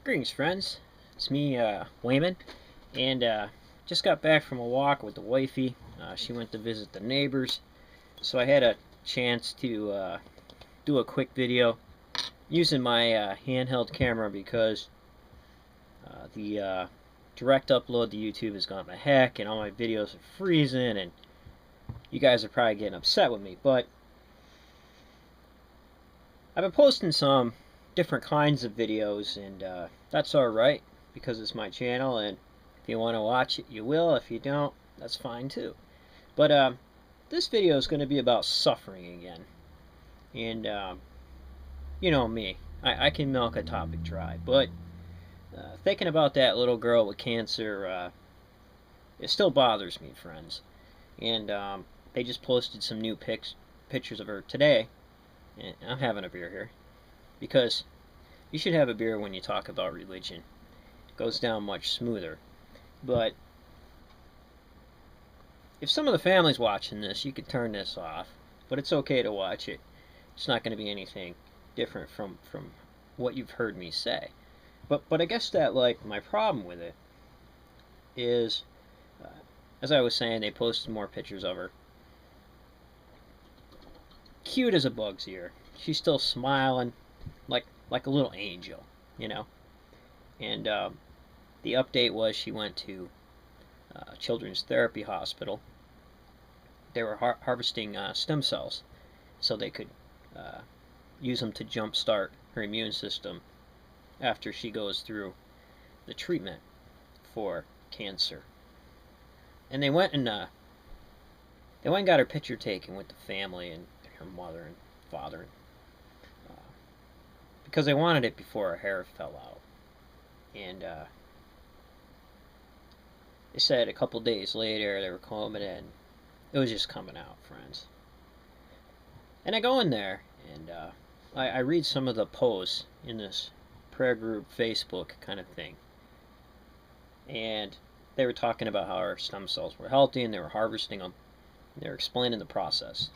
Greetings, friends. It's me, Wayman, and just got back from a walk with the wifey. She went to visit the neighbors, so I had a chance to do a quick video using my handheld camera because the direct upload to YouTube has gone to heck, and all my videos are freezing, and you guys are probably getting upset with me. But I've been posting some different kinds of videos, and that's alright because it's my channel, and if you want to watch it, you will. If you don't, that's fine too. But this video is going to be about suffering again. And you know me, I can milk a topic dry, but thinking about that little girl with cancer, it still bothers me, friends. And they just posted some new pictures of her today. And I'm having a beer here because you should have a beer when you talk about religion. It goes down much smoother. But if some of the family's watching this, you could turn this off. But it's okay to watch it. It's not going to be anything different from what you've heard me say. But I guess that, like, my problem with it is, as I was saying, they posted more pictures of her. Cute as a bug's ear. She's still smiling like a little angel, you know. And the update was she went to Children's Therapy Hospital. They were harvesting stem cells so they could use them to jumpstart her immune system after she goes through the treatment for cancer. And they went and got her picture taken with the family and her mother and father, because they wanted it before her hair fell out. And they said a couple days later they were combing it, and it was just coming out, friends. And I go in there and I read some of the posts in this prayer group Facebook kind of thing, and they were talking about how our stem cells were healthy and they were harvesting them. They were explaining the process.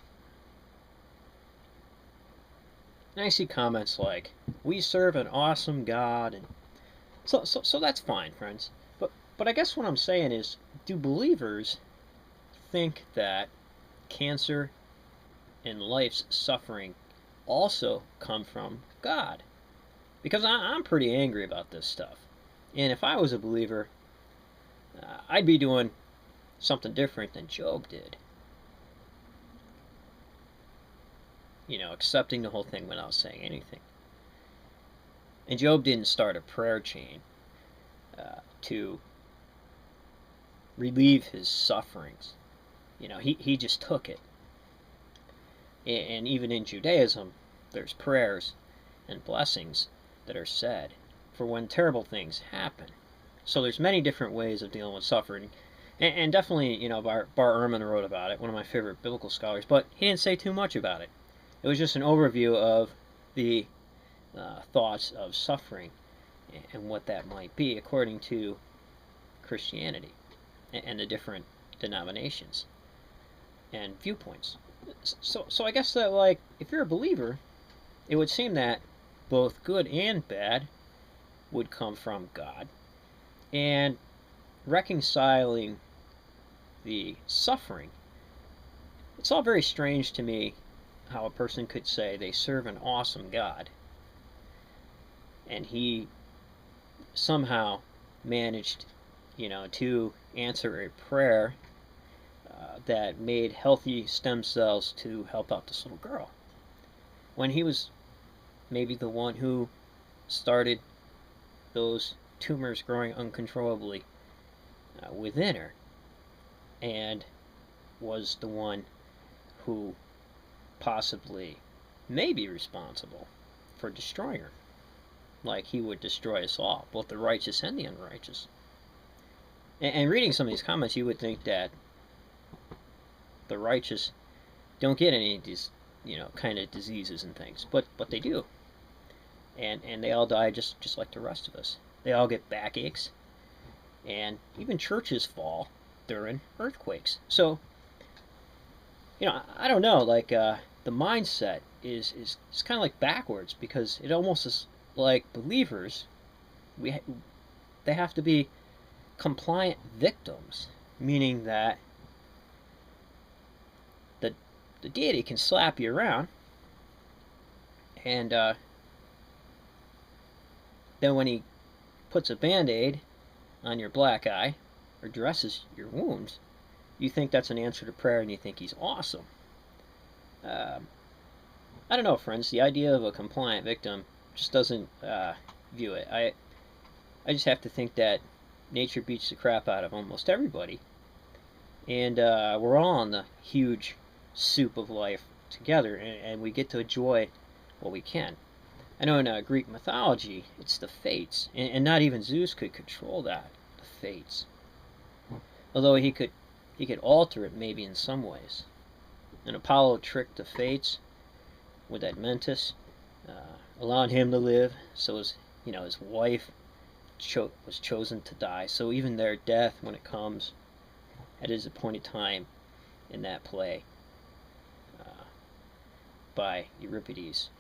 And I see comments like, "We serve an awesome God," and so that's fine, friends. But I guess what I'm saying is, do believers think that cancer and life's suffering also come from God? Because I'm pretty angry about this stuff. And if I was a believer, I'd be doing something different than Job did. You know, accepting the whole thing without saying anything. And Job didn't start a prayer chain to relieve his sufferings. You know, he just took it. And even in Judaism, there's prayers and blessings that are said for when terrible things happen. So there's many different ways of dealing with suffering. And definitely, you know, Bar Ehrman wrote about it, one of my favorite biblical scholars, but he didn't say too much about it. It was just an overview of the thoughts of suffering and what that might be according to Christianity and the different denominations and viewpoints. So I guess that, like, if you're a believer, it would seem that both good and bad would come from God. And reconciling the suffering, it's all very strange to me how a person could say they serve an awesome God and he somehow managed, you know, to answer a prayer that made healthy stem cells to help out this little girl, when he was maybe the one who started those tumors growing uncontrollably within her, and was the one who possibly may be responsible for destroying her, like he would destroy us all, both the righteous and the unrighteous. And reading some of these comments, you would think that the righteous don't get any of these, you know, kind of diseases and things, but they do, and they all die just like the rest of us. They all get backaches, and even churches fall during earthquakes. So, you know, I don't know, like, the mindset is kind of like backwards, because it almost is like believers they have to be compliant victims, meaning that the the deity can slap you around, and then when he puts a band-aid on your black eye or dresses your wounds, you think that's an answer to prayer, and you think he's awesome. Um, I don't know, friends. The idea of a compliant victim just doesn't view it. I just have to think that nature beats the crap out of almost everybody, and we're all in the huge soup of life together, and we get to enjoy what we can. I know in Greek mythology, it's the fates, and not even Zeus could control that, the fates. Although he could alter it maybe in some ways. And Apollo tricked the fates with that Mentis, allowed him to live, so his wife was chosen to die. So even their death, when it comes at his appointed time in that play by Euripides,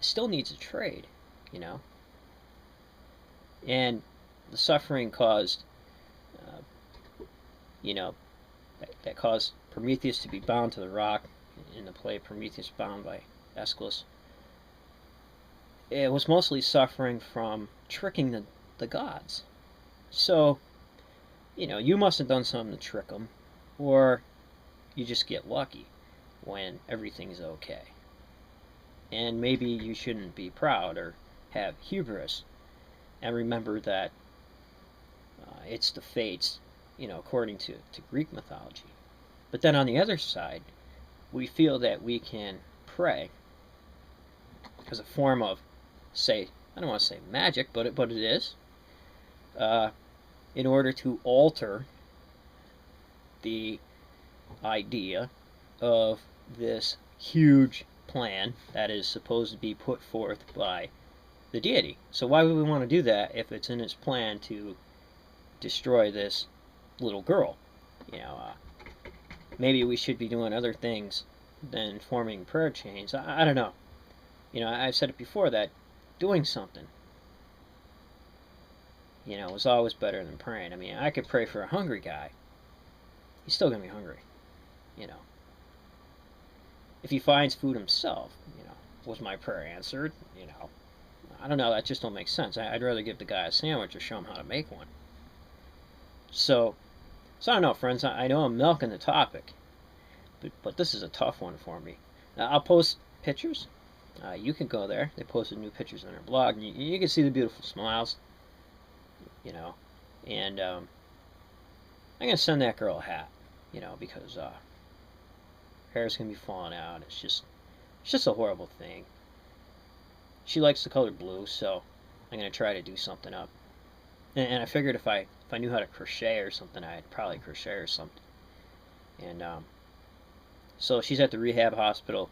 still needs a trade, you know. And the suffering caused, you know, that caused Prometheus to be bound to the rock in the play Prometheus Bound by Aeschylus. It was mostly suffering from tricking the gods. So, you must have done something to trick them, or you just get lucky when everything's okay. And maybe you shouldn't be proud or have hubris, and remember that it's the fates, according to Greek mythology. But then on the other side, we feel that we can pray as a form of, I don't want to say magic, but it is, in order to alter the idea of this huge plan that is supposed to be put forth by the deity. So why would we want to do that if it's in his plan to destroy this little girl? Maybe we should be doing other things than forming prayer chains. I don't know. I've said it before that doing something, is always better than praying. I mean, I could pray for a hungry guy. He's still going to be hungry, If he finds food himself, was my prayer answered? I don't know. That just don't make sense. I'd rather give the guy a sandwich or show him how to make one. So I don't know, friends. I know I'm milking the topic, but this is a tough one for me. I'll post pictures. You can go there. They posted new pictures on their blog, and you can see the beautiful smiles, And I'm gonna send that girl a hat, because her hair's gonna be falling out. It's just a horrible thing. She likes the color blue, so I'm gonna try to do something up. And I figured if I knew how to crochet or something, I'd probably crochet or something. And so she's at the rehab hospital.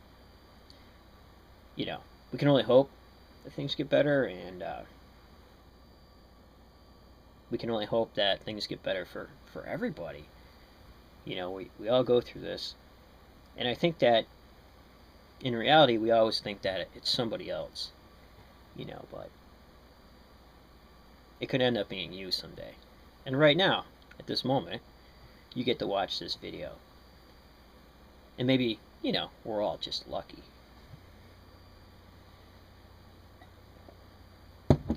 We can only hope that things get better, and we can only hope that things get better for everybody. We all go through this, and I think that in reality we always think that it's somebody else, but it could end up being you someday. And right now, at this moment, you get to watch this video. And maybe, we're all just lucky.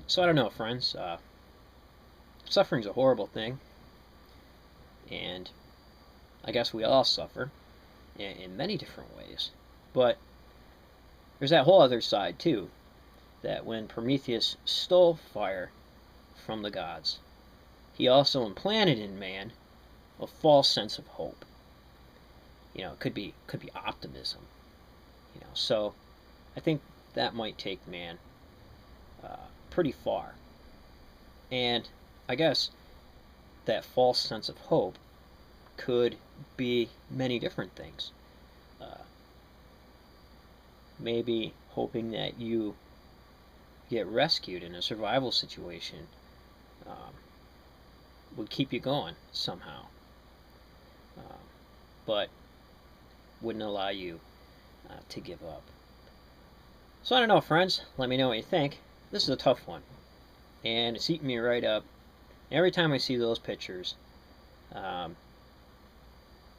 So I don't know, friends. Suffering's a horrible thing. And I guess we all suffer in many different ways. But there's that whole other side, too. That when Prometheus stole fire from the gods, he also implanted in man a false sense of hope. It could be optimism. So I think that might take man pretty far. And I guess that false sense of hope could be many different things. Maybe hoping that you get rescued in a survival situation would keep you going somehow, but wouldn't allow you to give up. So I don't know, friends. Let me know what you think. this is a tough one, and it's eating me right up. Every time I see those pictures,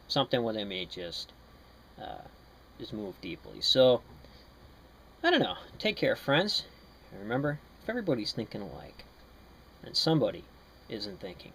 something within me just moved deeply. So, I don't know. Take care, friends. And remember, if everybody's thinking alike, then somebody isn't thinking.